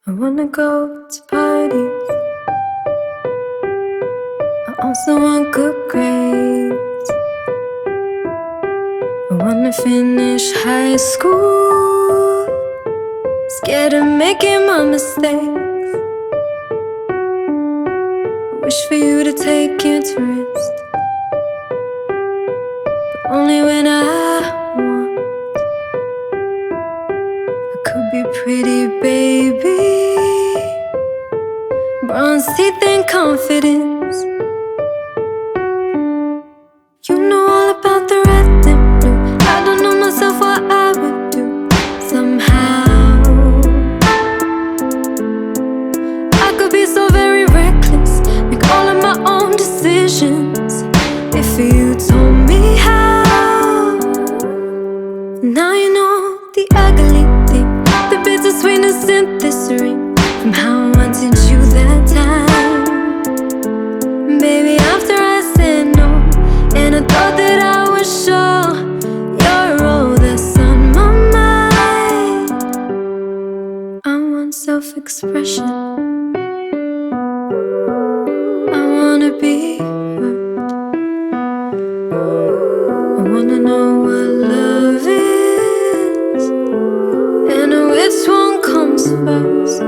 I wanna go to parties. I also want good grades. I wanna finish high school. Scared of making my mistakes. Wish for you to take interest, but only when I want. I could be pretty, baby. Bronze teeth and confidence. You know all about the red and blue. I don't know myself what I would do. Somehow I could be so very reckless, make all of my own decisions, if you told me how. Now you know the ugly thing, the bittersweetness in this ring, from how I wanted you that time. Baby, after I said no, and I thought that I was sure, you're all that's on my mind. I want self-expression. I wanna be heard. I wanna know what love is, and which one comes first.